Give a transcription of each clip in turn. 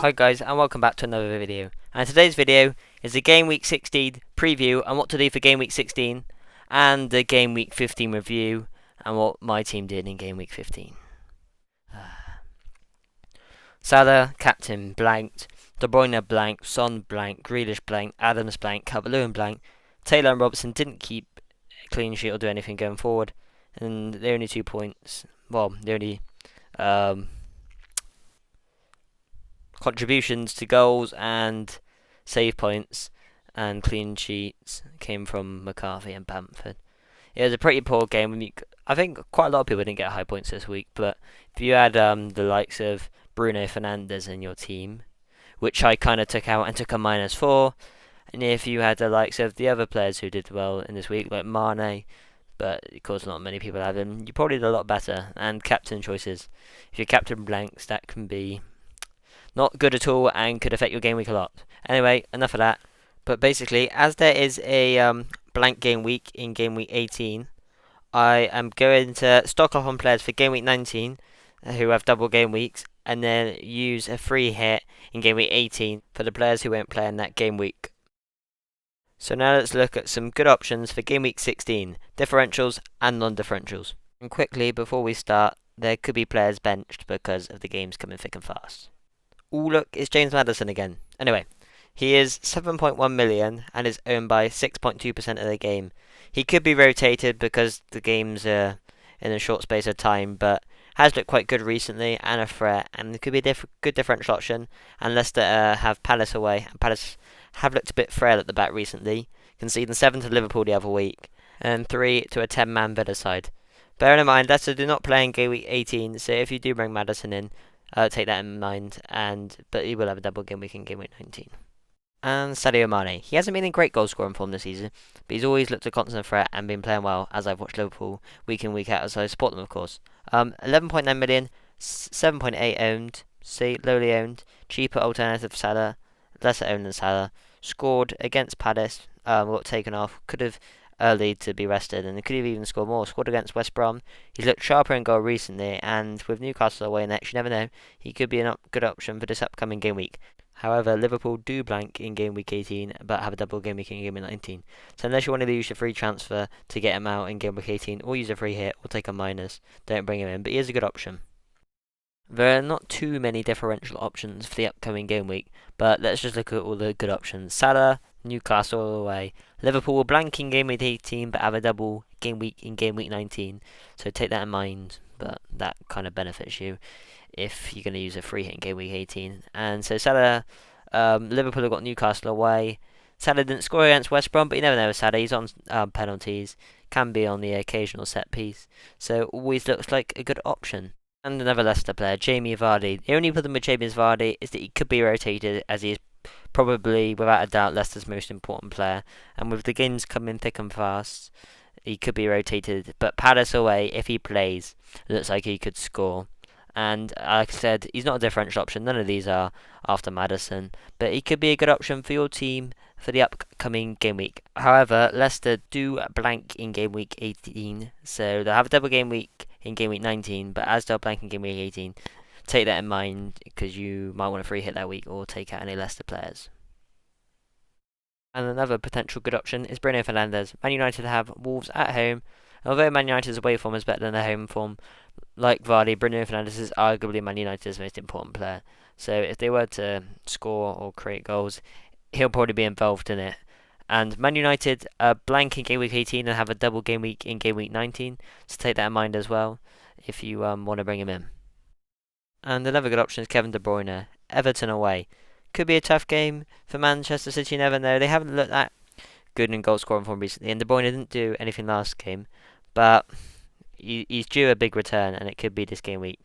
Hi guys, and welcome back to another video. And today's video is the Game Week 16 preview and what to do for Game Week 16, and the Game Week 15 review and what my team did in Game Week 15. Salah, captain, blanked. De Bruyne blank, Son blank, Grealish blank, Adams blank, Calvert-Lewin blank. Taylor and Robertson didn't keep a clean sheet or do anything going forward, and they're only 2 points. Well, they're only contributions to goals and save points and clean sheets came from McCarthy and Bamford. It was a pretty poor game. I think quite a lot of people didn't get high points this week, but if you had the likes of Bruno Fernandes in your team, which I kind of took out and took a -4, and if you had the likes of the other players who did well in this week, like Mane, but of course not many people have him, you probably did a lot better. And captain choices. If your captain blanks, that can be not good at all and could affect your game week a lot. Anyway, enough of that. But basically, as there is a blank game week in game week 18, I am going to stock up on players for game week 19 who have double game weeks, and then use a free hit in game week 18 for the players who won't play in that game week. So now let's look at some good options for game week 16, differentials and non-differentials. And quickly, before we start, there could be players benched because of the games coming thick and fast. Ooh, look, it's James Maddison again. Anyway, he is 7.1 million and is owned by 6.2% of the game. He could be rotated because the games are in a short space of time, but has looked quite good recently and a threat, and could be a good differential option. And Leicester have Palace away, and Palace have looked a bit frail at the back recently, conceding 7 to Liverpool the other week, and 3 to a 10-man Villa side. Bearing in mind, Leicester do not play in game week 18, so if you do bring Maddison in, take that in mind, but he will have a double game week in game week 19. And Sadio Mane. He hasn't been in great goal scoring form this season, but he's always looked a constant threat and been playing well as I've watched Liverpool week in, week out, so I support them, of course. 11.9 million, 7.8 owned, lowly owned, cheaper alternative for Salah, lesser owned than Salah. Scored against Palace, got taken off, could have early to be rested, and could have even scored more. Scored against West Brom. He's looked sharper in goal recently, and with Newcastle away next, you never know, he could be a good option for this upcoming game week. However, Liverpool do blank in game week 18, but have a double game week in game week 19. So unless you want to use your free transfer to get him out in game week 18, or use a free hit, or take a minus, don't bring him in, but he is a good option. There are not too many differential options for the upcoming game week, but let's just look at all the good options. Salah, Newcastle away. Liverpool will blank in game week 18, but have a double game week in game week 19. So take that in mind, but that kind of benefits you if you're going to use a free hit in game week 18. And so Salah, Liverpool have got Newcastle away. Salah didn't score against West Brom, but you never know with Salah. He's on penalties, can be on the occasional set piece, so always looks like a good option. And another Leicester player, Jamie Vardy. The only problem with Jamie Vardy is that he could be rotated, as he is probably, without a doubt, Leicester's most important player. And with the games coming thick and fast, he could be rotated. But Palace away, if he plays, looks like he could score. And like I said, he's not a differential option. None of these are after Maddison. But he could be a good option for your team for the upcoming game week. However, Leicester do blank in game week 18. So they'll have a double game week in game week 19. But as they'll blank in game week 18, take that in mind, because you might want a free hit that week or take out any Leicester players. And another potential good option is Bruno Fernandes. Man United have Wolves at home. Although Man United's away form is better than their home form, like Vardy, Bruno Fernandes is arguably Man United's most important player. So if they were to score or create goals, he'll probably be involved in it. And Man United are blank in game week 18 and have a double game week in game week 19. So take that in mind as well if you want to bring him in. And another good option is Kevin De Bruyne. Everton away. Could be a tough game for Manchester City, you never know. They haven't looked that good in goal scoring form recently, and De Bruyne didn't do anything last game. But he's due a big return, and it could be this game week.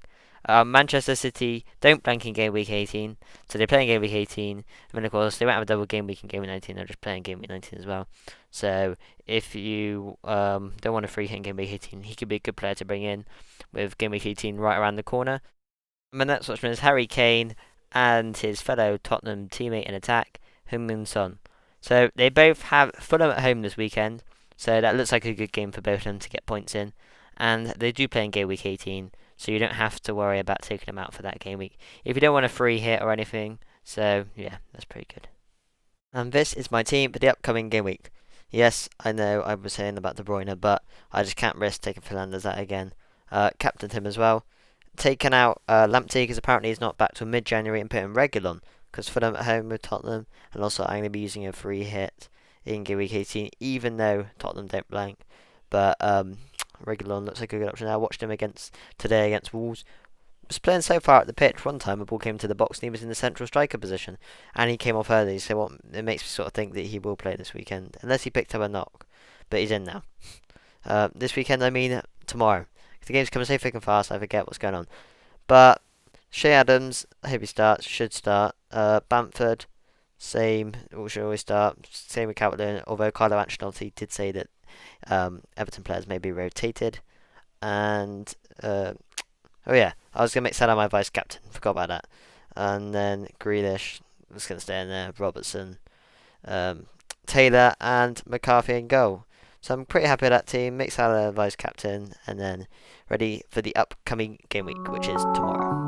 Manchester City don't blank in game week 18, so they play in game week 18. And then, of course, they won't have a double game week in game week 19. They'll just play in game week 19 as well. So if you don't want a free hit in game week 18, he could be a good player to bring in with game week 18 right around the corner. And the next option is Harry Kane and his fellow Tottenham teammate in attack, Heung-min Son. So they both have Fulham at home this weekend, so that looks like a good game for both of them to get points in. And they do play in game week 18, so you don't have to worry about taking him out for that game week if you don't want a free hit or anything. So yeah, that's pretty good. And this is my team for the upcoming game week. Yes, I know I was saying about De Bruyne, but I just can't risk taking Fernandes out again. Captained him as well. Taken out Lamptey because apparently he's not back till mid-January, and put in Reguilon because Fulham at home with Tottenham, and also I'm going to be using a free hit in game week 18, even though Tottenham don't blank. But Reguilon looks like a good option. I watched him today against Wolves. Was playing so far at the pitch. One time a ball came to the box and he was in the central striker position, and he came off early. So it makes me sort of think that he will play this weekend, unless he picked up a knock. But he's in now. This weekend, I mean tomorrow. The game's coming so thick and fast, I forget what's going on. But Shea Adams, I hope he starts. Should start. Bamford, same. Should always start. Same with Calvert-Lewin. Although Carlo Ancelotti did say that Everton players may be rotated, and oh yeah, I was gonna make Salah my vice captain. Forgot about that. And then Grealish was gonna stay in there. Robertson, um, Taylor, and McCarthy in goal. So I'm pretty happy with that team. Make Salah vice captain, and then ready for the upcoming game week, which is tomorrow.